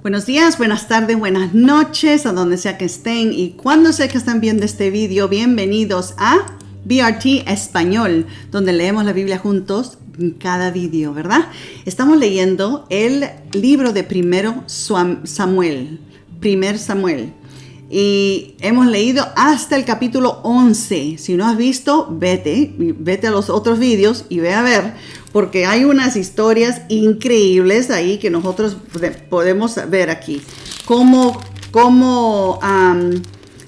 Buenos días, buenas tardes, buenas noches, a donde sea que estén y cuando sea que están viendo este video, bienvenidos a BRT Español, donde leemos la Biblia juntos en cada video, ¿verdad? Estamos leyendo el libro de Primer Samuel, y hemos leído hasta el capítulo 11. Si no has visto, vete a los otros videos y ve a ver, porque hay unas historias increíbles ahí que nosotros podemos ver aquí. Cómo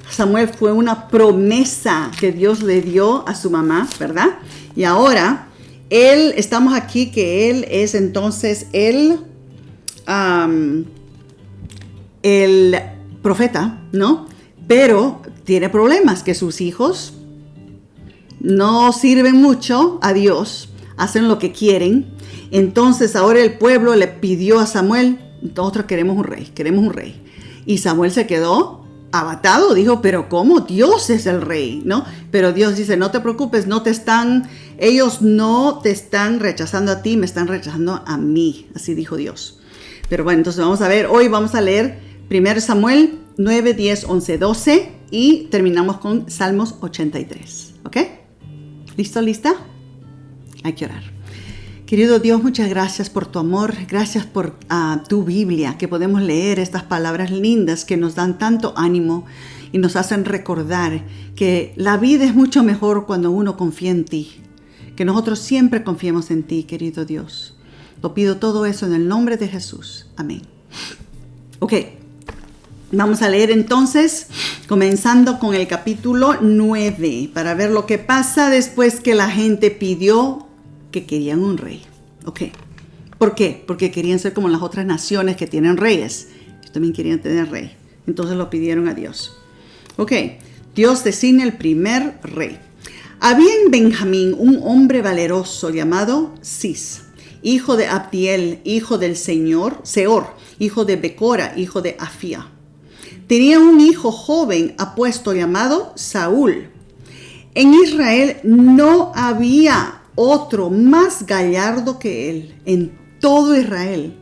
Samuel fue una promesa que Dios le dio a su mamá, ¿verdad? Y ahora, estamos aquí que él es entonces el profeta, ¿no? Pero tiene problemas, que sus hijos no sirven mucho a Dios, hacen lo que quieren. Entonces ahora el pueblo le pidió a Samuel, nosotros queremos un rey. Y Samuel se quedó abatado, dijo, pero ¿cómo? Dios es el rey, ¿no? Pero Dios dice, no te preocupes, ellos no te están rechazando a ti, me están rechazando a mí, así dijo Dios. Pero bueno, entonces vamos a ver, hoy vamos a leer 1 Samuel 9, 10, 11, 12 y terminamos con Salmos 83, ¿ok? ¿Listo, lista? Hay que orar. Querido Dios, muchas gracias por tu amor, gracias por tu Biblia, que podemos leer estas palabras lindas que nos dan tanto ánimo y nos hacen recordar que la vida es mucho mejor cuando uno confía en ti, que nosotros siempre confiemos en ti, querido Dios. Lo pido todo eso en el nombre de Jesús. Amén. Ok. Vamos a leer entonces, comenzando con el capítulo 9, para ver lo que pasa después que la gente pidió que querían un rey. Ok. ¿Por qué? Porque querían ser como las otras naciones que tienen reyes. Ellos también querían tener rey. Entonces lo pidieron a Dios. Ok. Dios designa el primer rey. Había en Benjamín un hombre valeroso llamado Cis, hijo de Abdiel, hijo del Seor, hijo de Becora, hijo de Afía. Tenía un hijo joven apuesto llamado Saúl. En Israel no había otro más gallardo que él, en todo Israel.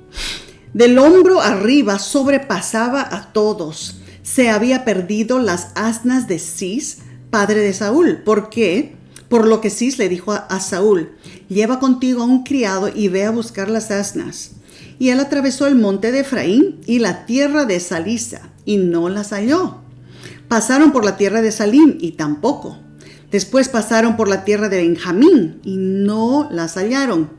Del hombro arriba sobrepasaba a todos. Se había perdido las asnas de Cis, padre de Saúl. ¿Por qué? Por lo que Cis le dijo a Saúl, lleva contigo a un criado y ve a buscar las asnas. Y él atravesó el monte de Efraín y la tierra de Salisa, y no las halló. Pasaron por la tierra de Salim, y tampoco. Después pasaron por la tierra de Benjamín, y no las hallaron.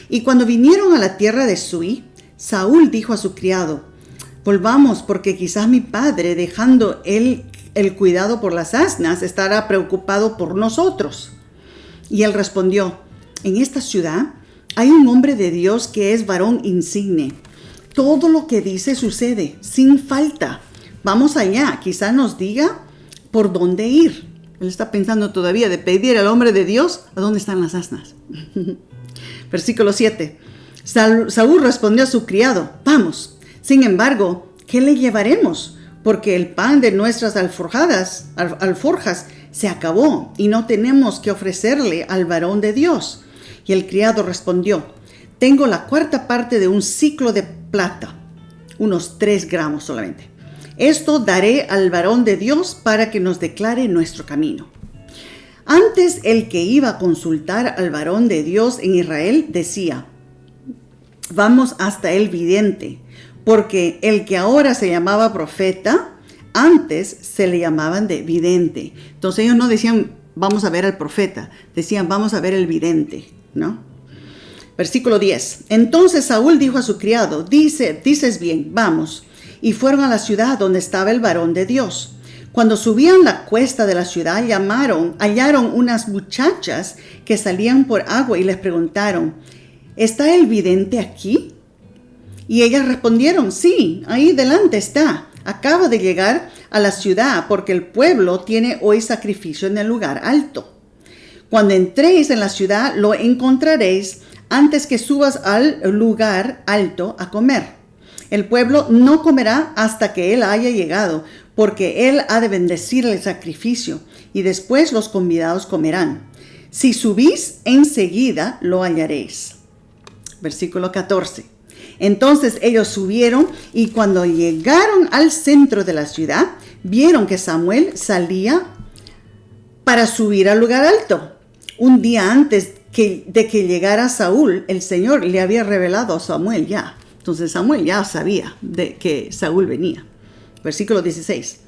Y cuando vinieron a la tierra de Sui, Saúl dijo a su criado, volvamos, porque quizás mi padre, dejando el cuidado por las asnas, estará preocupado por nosotros. Y él respondió, en esta ciudad hay un hombre de Dios que es varón insigne. Todo lo que dice sucede, sin falta. Vamos allá, quizá nos diga por dónde ir. Él está pensando todavía de pedir al hombre de Dios a dónde están las asnas. Versículo 7. Saúl respondió a su criado, vamos. Sin embargo, ¿qué le llevaremos? Porque el pan de nuestras alforjas se acabó y no tenemos que ofrecerle al varón de Dios. Y el criado respondió, tengo la cuarta parte de un siclo de plata, unos 3 gramos solamente. Esto daré al varón de Dios para que nos declare nuestro camino. Antes el que iba a consultar al varón de Dios en Israel decía, vamos hasta el vidente, porque el que ahora se llamaba profeta, antes se le llamaban de vidente. Entonces ellos no decían, vamos a ver al profeta, decían, vamos a ver el vidente, ¿no? Versículo 10. Entonces Saúl dijo a su criado, dices bien, vamos. Y fueron a la ciudad donde estaba el varón de Dios. Cuando subían la cuesta de la ciudad, hallaron unas muchachas que salían por agua y les preguntaron, ¿está el vidente aquí? Y ellas respondieron, sí, ahí delante está. Acaba de llegar a la ciudad porque el pueblo tiene hoy sacrificio en el lugar alto. Cuando entréis en la ciudad, lo encontraréis antes que subas al lugar alto a comer. El pueblo no comerá hasta que él haya llegado, porque él ha de bendecir el sacrificio, y después los convidados comerán. Si subís, enseguida lo hallaréis. Versículo 14. Entonces ellos subieron y cuando llegaron al centro de la ciudad, vieron que Samuel salía para subir al lugar alto. Un día antes de que llegara Saúl, el Señor le había revelado a Samuel ya. Entonces Samuel ya sabía de que Saúl venía. Versículo 16.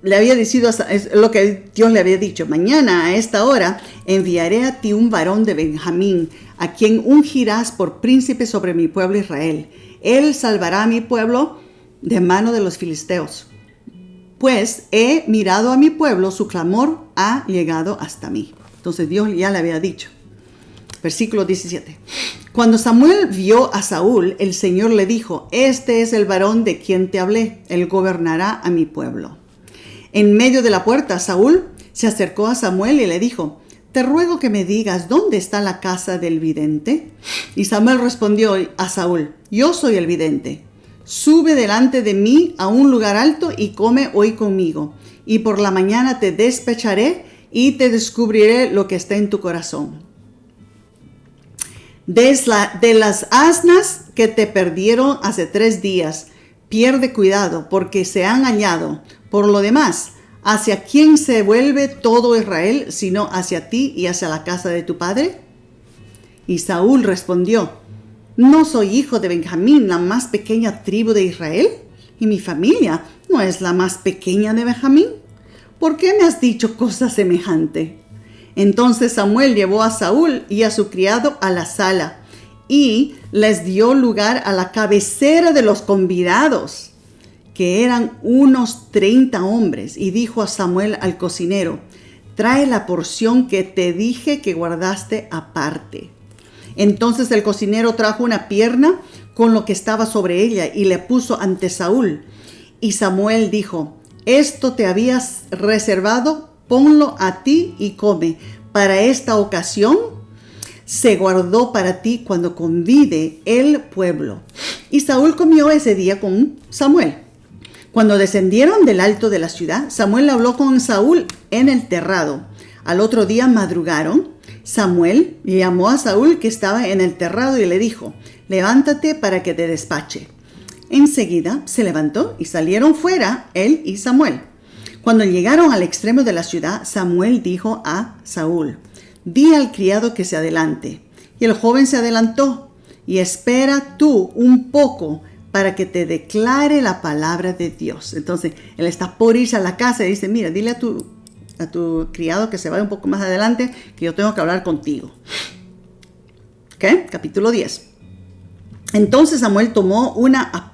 Le había dicho, es lo que Dios le había dicho: mañana a esta hora enviaré a ti un varón de Benjamín, a quien ungirás por príncipe sobre mi pueblo Israel. Él salvará a mi pueblo de mano de los filisteos. Pues he mirado a mi pueblo, su clamor ha llegado hasta mí. Entonces Dios ya le había dicho. Versículo 17. Cuando Samuel vio a Saúl, el Señor le dijo: este es el varón de quien te hablé, él gobernará a mi pueblo. En medio de la puerta, Saúl se acercó a Samuel y le dijo: te ruego que me digas, ¿dónde está la casa del vidente? Y Samuel respondió a Saúl: yo soy el vidente. Sube delante de mí a un lugar alto y come hoy conmigo. Y por la mañana te despecharé y te descubriré lo que está en tu corazón. De las asnas que te perdieron hace 3 días, pierde cuidado, porque se han hallado. Por lo demás, ¿hacia quién se vuelve todo Israel, sino hacia ti y hacia la casa de tu padre? Y Saúl respondió: ¿no soy hijo de Benjamín, la más pequeña tribu de Israel? ¿Y mi familia no es la más pequeña de Benjamín? ¿Por qué me has dicho cosa semejante? Entonces Samuel llevó a Saúl y a su criado a la sala y les dio lugar a la cabecera de los convidados, que eran unos 30 hombres, y dijo a Samuel al cocinero: trae la porción que te dije que guardaste aparte. Entonces el cocinero trajo una pierna con lo que estaba sobre ella y le puso ante Saúl. Y Samuel dijo: esto te habías reservado, ponlo a ti y come. Para esta ocasión se guardó para ti cuando convide el pueblo. Y Saúl comió ese día con Samuel. Cuando descendieron del alto de la ciudad, Samuel habló con Saúl en el terrado. Al otro día madrugaron. Samuel llamó a Saúl, que estaba en el terrado, y le dijo: levántate para que te despache. Enseguida se levantó y salieron fuera él y Samuel. Cuando llegaron al extremo de la ciudad, Samuel dijo a Saúl: di al criado que se adelante. Y el joven se adelantó. Y espera tú un poco para que te declare la palabra de Dios. Entonces, él está por irse a la casa y dice: mira, dile a tu criado que se vaya un poco más adelante, que yo tengo que hablar contigo. ¿Ok? Capítulo 10. Entonces Samuel tomó una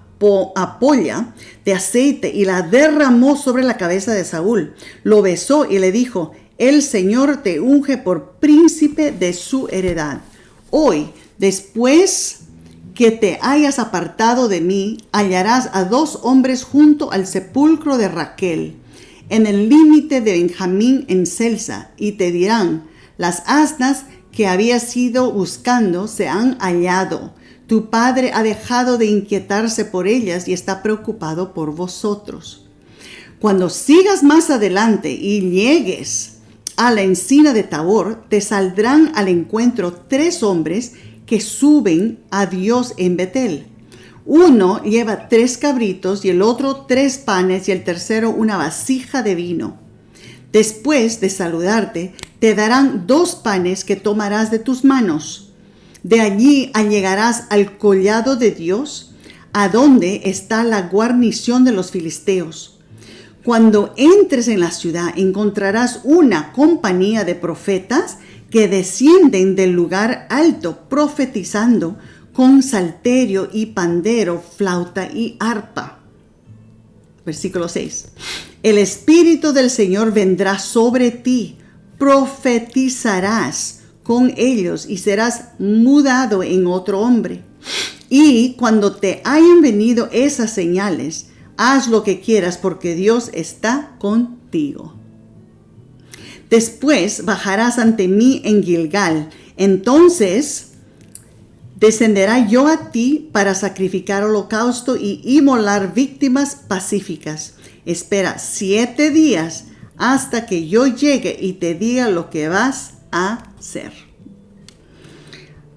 ampolla de aceite y la derramó sobre la cabeza de Saúl. Lo besó y le dijo: el Señor te unge por príncipe de su heredad. Hoy, después que te hayas apartado de mí, hallarás a 2 hombres junto al sepulcro de Raquel, en el límite de Benjamín en Selsa, y te dirán: las asnas que habías ido buscando se han hallado. Tu padre ha dejado de inquietarse por ellas y está preocupado por vosotros. Cuando sigas más adelante y llegues a la encina de Tabor, te saldrán al encuentro 3 hombres que suben a Dios en Betel. Uno lleva 3 cabritos y el otro 3 panes y el tercero una vasija de vino. Después de saludarte, te darán 2 panes que tomarás de tus manos. De allí allegarás al collado de Dios, a donde está la guarnición de los filisteos. Cuando entres en la ciudad, encontrarás una compañía de profetas que descienden del lugar alto, profetizando con salterio y pandero, flauta y arpa. Versículo 6. El Espíritu del Señor vendrá sobre ti, profetizarás con ellos y serás mudado en otro hombre. Y cuando te hayan venido esas señales, haz lo que quieras, porque Dios está contigo. Después bajarás ante mí en Gilgal. Entonces descenderá yo a ti para sacrificar holocausto y inmolar víctimas pacíficas. Espera 7 días hasta que yo llegue y te diga lo que vas a hacer.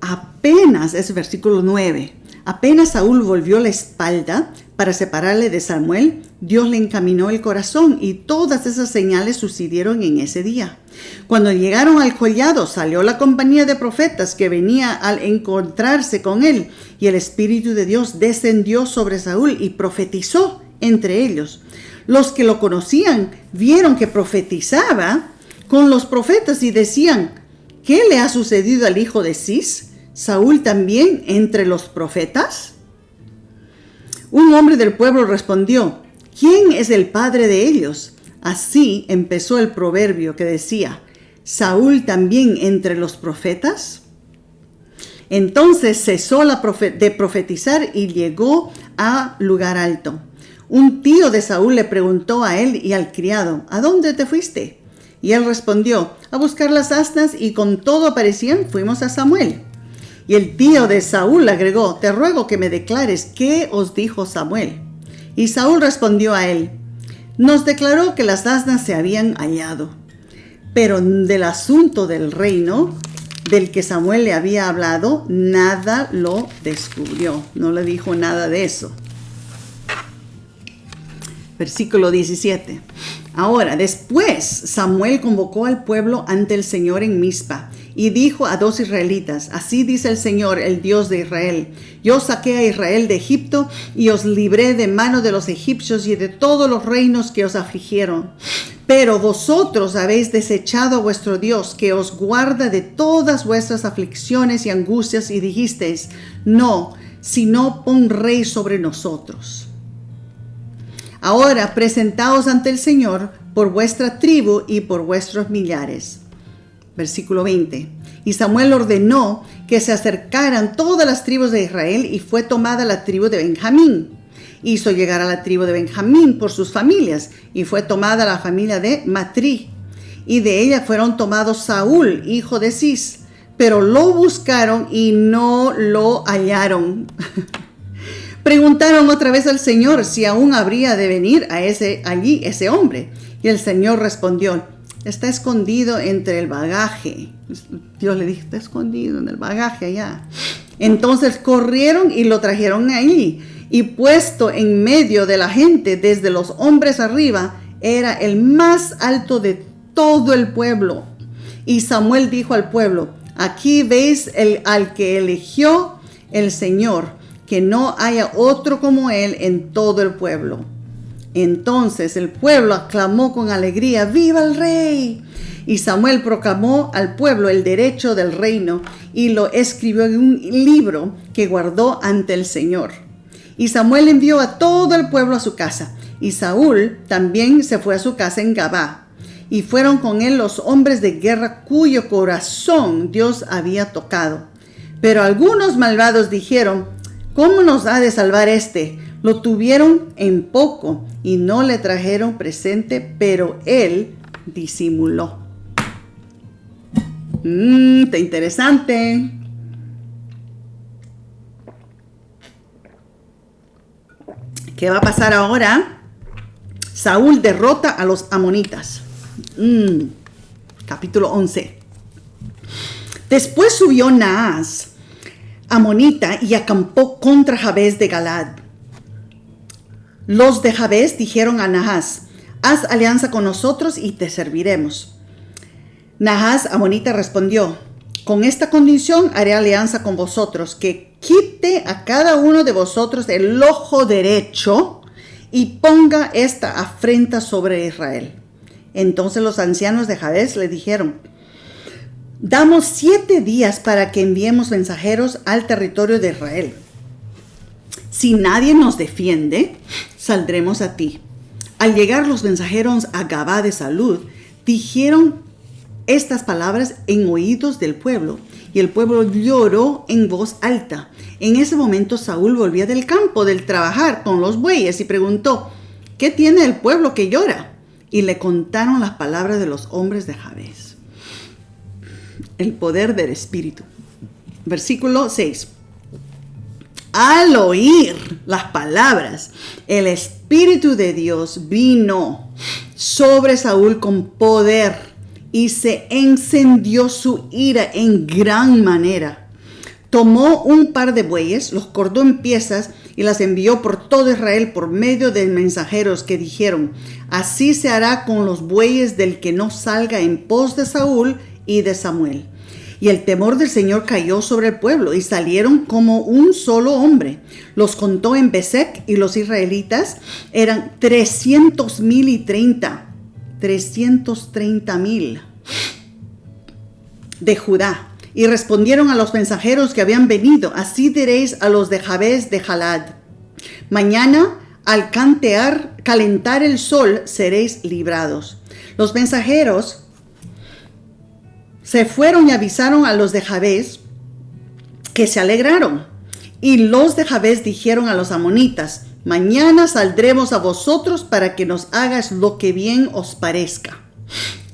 Apenas, es versículo 9. Apenas Saúl volvió la espalda para separarle de Samuel, Dios le encaminó el corazón y todas esas señales sucedieron en ese día. Cuando llegaron al collado, salió la compañía de profetas que venía al encontrarse con él, y el Espíritu de Dios descendió sobre Saúl y profetizó entre ellos. Los que lo conocían vieron que profetizaba con los profetas y decían: ¿qué le ha sucedido al hijo de Cis? ¿Saúl también entre los profetas? Un hombre del pueblo respondió: ¿quién es el padre de ellos? Así empezó el proverbio que decía: ¿Saúl también entre los profetas? Entonces cesó de profetizar y llegó a lugar alto. Un tío de Saúl le preguntó a él y al criado: ¿a dónde te fuiste? Y él respondió: a buscar las asnas, y con todo aparecían, fuimos a Samuel. Y el tío de Saúl agregó: te ruego que me declares qué os dijo Samuel. Y Saúl respondió a él: nos declaró que las asnas se habían hallado, pero del asunto del reino del que Samuel le había hablado, nada lo descubrió. No le dijo nada de eso. Versículo 17. Ahora, después Samuel convocó al pueblo ante el Señor en Mizpa y dijo a 2 israelitas: así dice el Señor, el Dios de Israel: yo saqué a Israel de Egipto y os libré de mano de los egipcios y de todos los reinos que os afligieron. Pero vosotros habéis desechado a vuestro Dios, que os guarda de todas vuestras aflicciones y angustias, y dijisteis: no, sino pon rey sobre nosotros. Ahora presentaos ante el Señor por vuestra tribu y por vuestros millares. Versículo 20. Y Samuel ordenó que se acercaran todas las tribus de Israel, y fue tomada la tribu de Benjamín. Hizo llegar a la tribu de Benjamín por sus familias, y fue tomada la familia de Matri, y de ella fueron tomados Saúl, hijo de Cis, pero lo buscaron y no lo hallaron. Preguntaron otra vez al Señor si aún habría de venir allí ese hombre. Y el Señor respondió: está escondido entre el bagaje. Dios le dijo: está escondido en el bagaje allá. Entonces corrieron y lo trajeron allí. Y puesto en medio de la gente, desde los hombres arriba, era el más alto de todo el pueblo. Y Samuel dijo al pueblo: aquí veis al que eligió el Señor, que no haya otro como él en todo el pueblo. Entonces el pueblo aclamó con alegría: ¡viva el rey! Y Samuel proclamó al pueblo el derecho del reino y lo escribió en un libro que guardó ante el Señor. Y Samuel envió a todo el pueblo a su casa, y Saúl también se fue a su casa en Gabá. Y fueron con él los hombres de guerra cuyo corazón Dios había tocado. Pero algunos malvados dijeron: ¿cómo nos ha de salvar este? Lo tuvieron en poco y no le trajeron presente, pero él disimuló. Está interesante. ¿Qué va a pasar ahora? Saúl derrota a los amonitas. Capítulo 11. Después subió Naas, amonita, y acampó contra Jabes de Galad. Los de Jabes dijeron a Naas: haz alianza con nosotros y te serviremos. Naas, amonita, respondió: con esta condición haré alianza con vosotros, que quite a cada uno de vosotros el ojo derecho y ponga esta afrenta sobre Israel. Entonces los ancianos de Jabes le dijeron: damos 7 días para que enviemos mensajeros al territorio de Israel. Si nadie nos defiende, saldremos a ti. Al llegar los mensajeros a Gabá de Salud, dijeron estas palabras en oídos del pueblo, y el pueblo lloró en voz alta. En ese momento Saúl volvía del campo del trabajar con los bueyes y preguntó: ¿qué tiene el pueblo que llora? Y le contaron las palabras de los hombres de Jabes. El poder del Espíritu. Versículo 6. Al oír las palabras, el Espíritu de Dios vino sobre Saúl con poder, y se encendió su ira en gran manera. Tomó un par de bueyes, los cortó en piezas y las envió por todo Israel por medio de mensajeros que dijeron: así se hará con los bueyes del que no salga en pos de Saúl y de Samuel. Y el temor del Señor cayó sobre el pueblo y salieron como un solo hombre. Los contó en Besec y los israelitas eran 330,000 de Judá. Y respondieron a los mensajeros que habían venido: así diréis a los de Jabes de Jalad: mañana al calentar el sol seréis librados. Los mensajeros se fueron y avisaron a los de Jabes, que se alegraron. Y los de Jabes dijeron a los amonitas: mañana saldremos a vosotros para que nos hagas lo que bien os parezca.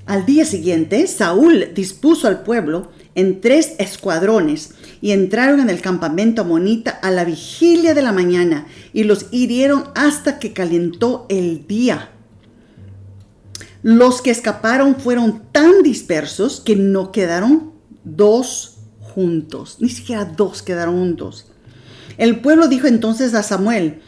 Al día siguiente, Saúl dispuso al pueblo en 3 escuadrones y entraron en el campamento amonita a la vigilia de la mañana y los hirieron hasta que calentó el día. Los que escaparon fueron tan dispersos que no quedaron 2 juntos, ni siquiera 2 quedaron juntos. El pueblo dijo entonces a Samuel: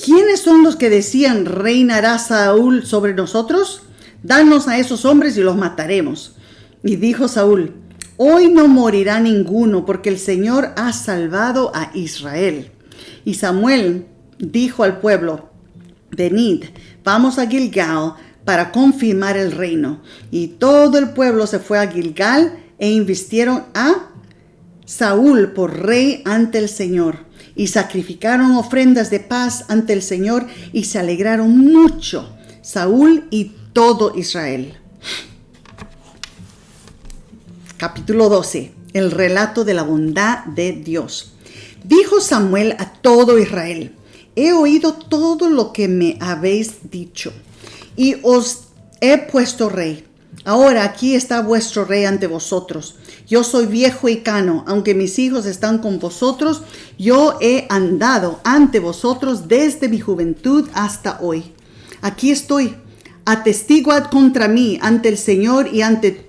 ¿quiénes son los que decían reinará Saúl sobre nosotros? Danos a esos hombres y los mataremos. Y dijo Saúl: hoy no morirá ninguno, porque el Señor ha salvado a Israel. Y Samuel dijo al pueblo: venid, vamos a Gilgal para confirmar el reino. Y todo el pueblo se fue a Gilgal e investieron a Saúl por rey ante el Señor. Y sacrificaron ofrendas de paz ante el Señor y se alegraron mucho Saúl y todo Israel. Capítulo 12. El relato de la bondad de Dios. Dijo Samuel a todo Israel: he oído todo lo que me habéis dicho y os he puesto rey. Ahora aquí está vuestro rey ante vosotros. Yo soy viejo y cano, aunque mis hijos están con vosotros. Yo he andado ante vosotros desde mi juventud hasta hoy. Aquí estoy. Atestiguad contra mí ante el Señor y ante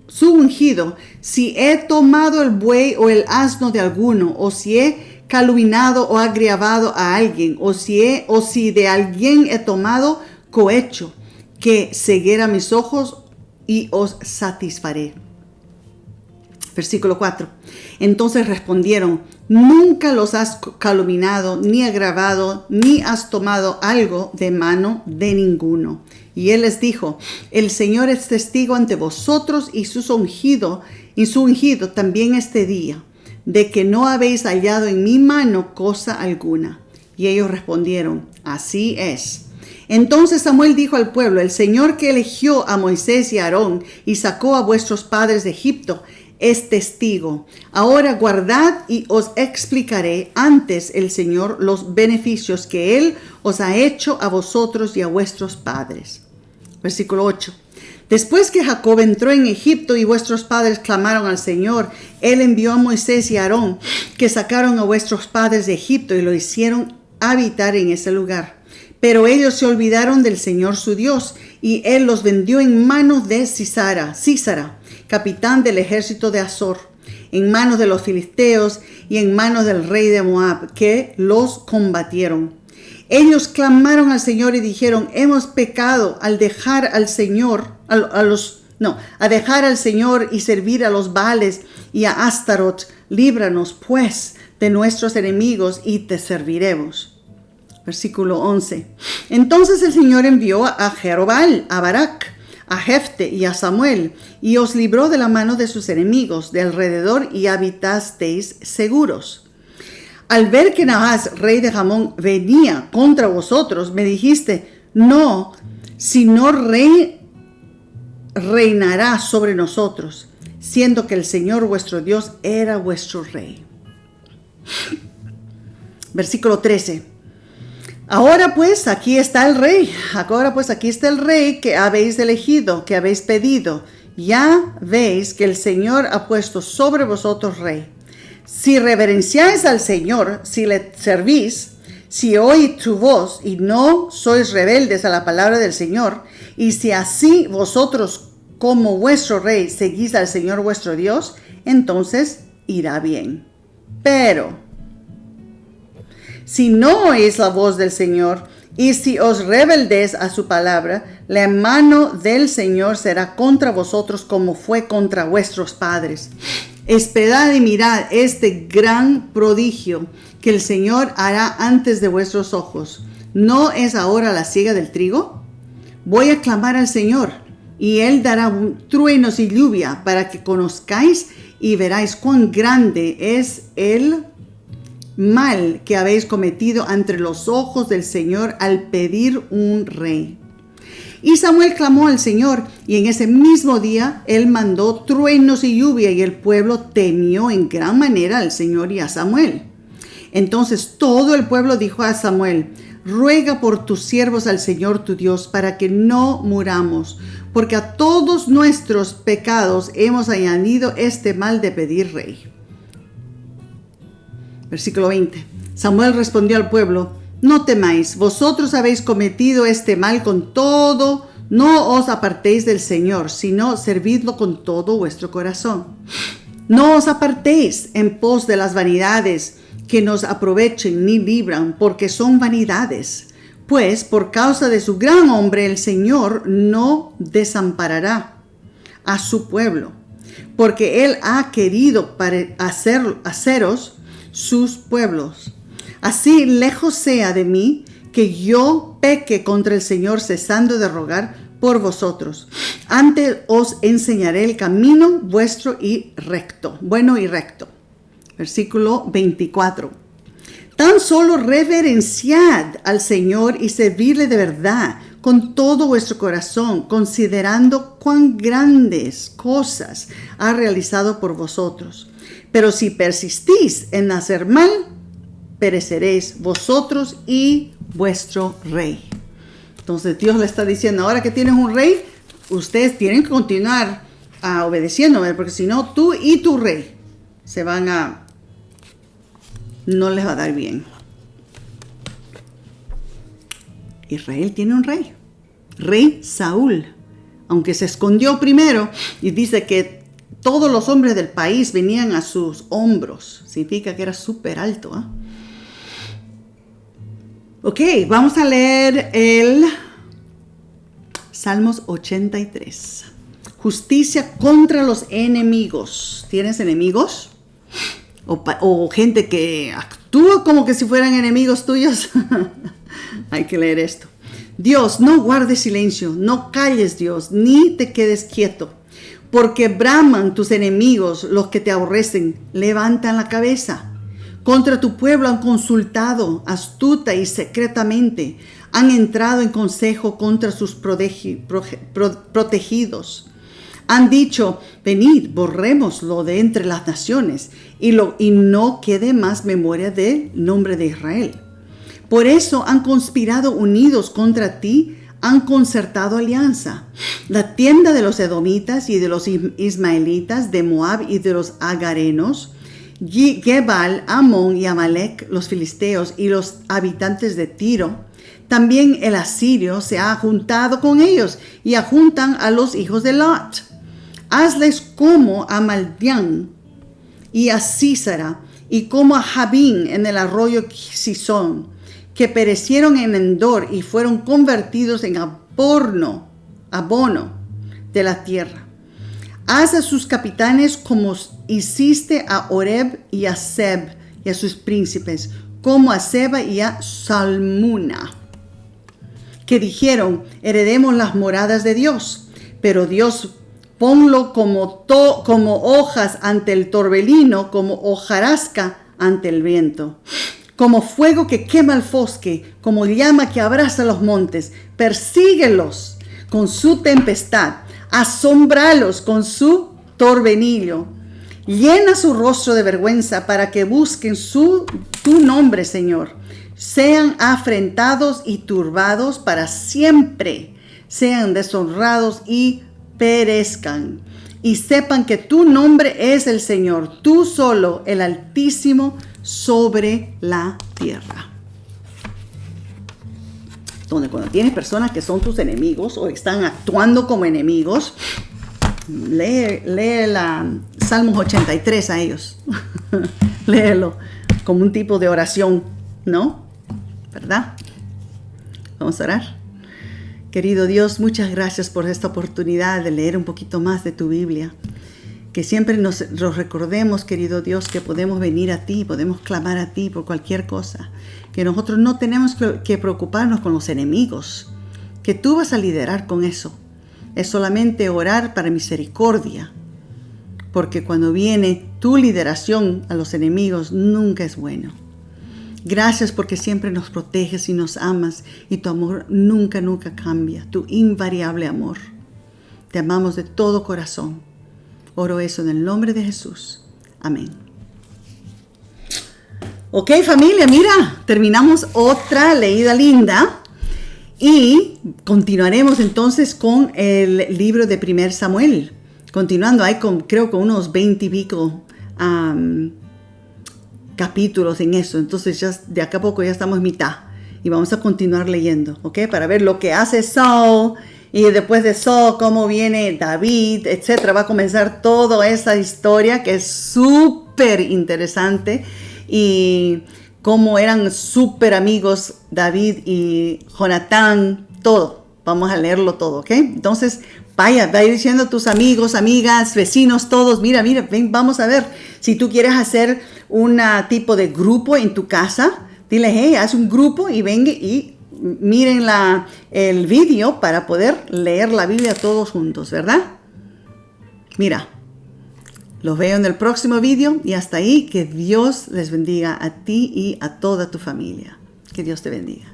su ungido, si he tomado el buey o el asno de alguno, o si he calumniado o agravado a alguien, o si de alguien he tomado cohecho, que ceguera mis ojos y os satisfaré. Versículo 4. Entonces respondieron: nunca los has calumniado, ni agravado, ni has tomado algo de mano de ninguno. Y él les dijo: el Señor es testigo ante vosotros y su ungido también este día, de que no habéis hallado en mi mano cosa alguna. Y ellos respondieron: así es. Entonces Samuel dijo al pueblo: el Señor que eligió a Moisés y a Aarón y sacó a vuestros padres de Egipto es testigo. Ahora guardad y os explicaré antes el Señor los beneficios que Él os ha hecho a vosotros y a vuestros padres. Versículo 8. Después que Jacob entró en Egipto y vuestros padres clamaron al Señor, Él envió a Moisés y a Aarón, que sacaron a vuestros padres de Egipto y lo hicieron habitar en ese lugar. Pero ellos se olvidaron del Señor su Dios, y Él los vendió en manos de Sísara, capitán del ejército de Azor, en manos de los filisteos y en manos del rey de Moab, que los combatieron. Ellos clamaron al Señor y dijeron: hemos pecado al dejar al Señor, a dejar al Señor y servir a los Baales y a Astarot. Líbranos pues de nuestros enemigos y te serviremos. Versículo 11. Entonces el Señor envió a Jerobal, a Barak, a Jefte y a Samuel, y os libró de la mano de sus enemigos de alrededor, y habitasteis seguros. Al ver que Naas, rey de Amón, venía contra vosotros, me dijiste: no, sino reinará sobre nosotros, siendo que el Señor vuestro Dios era vuestro rey. Versículo 13. Ahora pues aquí está el rey, que habéis elegido, que habéis pedido. Ya veis que el Señor ha puesto sobre vosotros rey. Si reverenciáis al Señor, si le servís, si oís su voz y no sois rebeldes a la palabra del Señor, y si así vosotros como vuestro rey seguís al Señor vuestro Dios, entonces irá bien. Pero si no oís la voz del Señor, y si os rebeldes a su palabra, la mano del Señor será contra vosotros como fue contra vuestros padres. Esperad y mirad este gran prodigio que el Señor hará antes de vuestros ojos. ¿No es ahora la siega del trigo? Voy a clamar al Señor, y Él dará truenos y lluvia para que conozcáis y veráis cuán grande es el mal que habéis cometido ante los ojos del Señor al pedir un rey. Y Samuel clamó al Señor, y en ese mismo día Él mandó truenos y lluvia, y el pueblo temió en gran manera al Señor y a Samuel. Entonces todo el pueblo dijo a Samuel: ruega por tus siervos al Señor tu Dios, para que no muramos, porque a todos nuestros pecados hemos añadido este mal de pedir rey. Versículo 20. Samuel respondió al pueblo: no temáis, vosotros habéis cometido este mal con todo, no os apartéis del Señor, sino servidlo con todo vuestro corazón. No os apartéis en pos de las vanidades que nos aprovechen ni libran, porque son vanidades. Pues por causa de su gran hombre el Señor no desamparará a su pueblo, porque Él ha querido haceros sus pueblos. Así lejos sea de mí que yo peque contra el Señor, cesando de rogar por vosotros. Antes os enseñaré el camino vuestro y recto, bueno y recto. Versículo 24. Tan solo reverenciad al Señor y servirle de verdad con todo vuestro corazón, considerando cuán grandes cosas ha realizado por vosotros. Pero si persistís en hacer mal, pereceréis vosotros y vuestro rey. Entonces Dios le está diciendo: ahora que tienes un rey, ustedes tienen que continuar obedeciéndome, porque si no, tú y tu rey no les va a dar bien. Israel tiene un rey Saúl, aunque se escondió primero, y dice que todos los hombres del país venían a sus hombros. Significa que era súper alto. Ok, vamos a leer el Salmos 83. Justicia contra los enemigos. ¿Tienes enemigos? O gente que actúa como que si fueran enemigos tuyos. Hay que leer esto. Dios, no guardes silencio, no calles, Dios, ni te quedes quieto. Porque braman tus enemigos, los que te aborrecen, levantan la cabeza. Contra tu pueblo han consultado astuta y secretamente. Han entrado en consejo contra sus protegidos. Han dicho: venid, borrémoslo de entre las naciones, y no quede más memoria del nombre de Israel. Por eso han conspirado unidos contra ti, han concertado alianza. La tienda de los edomitas y de los ismaelitas, de Moab y de los agarenos, Gebal, Amón y Amalek, los filisteos y los habitantes de Tiro. También el asirio se ha juntado con ellos y ajuntan a los hijos de Lot. Hazles como a Maldián y a Sísara y como a Jabín en el arroyo Sison, que perecieron en Endor y fueron convertidos en abono de la tierra. Haz a sus capitanes como hiciste a Oreb y a Seb y a sus príncipes, como a Seba y a Salmuna, que dijeron: heredemos las moradas de Dios. Pero Dios, ponlo como hojas ante el torbellino, como hojarasca ante el viento. Como fuego que quema el bosque, como llama que abraza los montes. Persíguelos con su tempestad, asómbralos con su torbellino. Llena su rostro de vergüenza para que busquen tu nombre, Señor. Sean afrentados y turbados para siempre. Sean deshonrados y perezcan. Y sepan que tu nombre es el Señor, tú solo, el Altísimo, sobre la tierra. Donde cuando tienes personas que son tus enemigos o están actuando como enemigos, lee la Salmos 83 a ellos. léelo como un tipo de oración, ¿no? ¿Verdad? Vamos a orar. Querido Dios, muchas gracias por esta oportunidad de leer un poquito más de tu Biblia. Que siempre nos recordemos, querido Dios, que podemos venir a ti, podemos clamar a ti por cualquier cosa. Que nosotros no tenemos que preocuparnos con los enemigos, que tú vas a liderar con eso. Es solamente orar para misericordia, porque cuando viene tu lideración a los enemigos nunca es bueno. Gracias porque siempre nos proteges y nos amas y tu amor nunca cambia, tu invariable amor. Te amamos de todo corazón. Oro eso en el nombre de Jesús. Amén. Ok, familia, mira, terminamos otra leída linda y continuaremos entonces con el libro de 1 Samuel. Continuando, hay creo que unos 20 y pico capítulos en eso. Entonces ya de acá a poco ya estamos mitad y vamos a continuar leyendo, ¿ok? Para ver lo que hace Saúl y después de Saúl cómo viene David, etcétera. Va a comenzar toda esa historia que es súper interesante y cómo eran súper amigos David y Jonatán, todo. Vamos a leerlo todo, ¿ok? Entonces vaya diciendo a tus amigos, amigas, vecinos, todos, mira, ven, vamos a ver. Si tú quieres hacer un tipo de grupo en tu casa, dile, hey, haz un grupo y venga y miren el vídeo para poder leer la Biblia todos juntos, ¿verdad? Mira, los veo en el próximo vídeo y hasta ahí, que Dios les bendiga a ti y a toda tu familia. Que Dios te bendiga.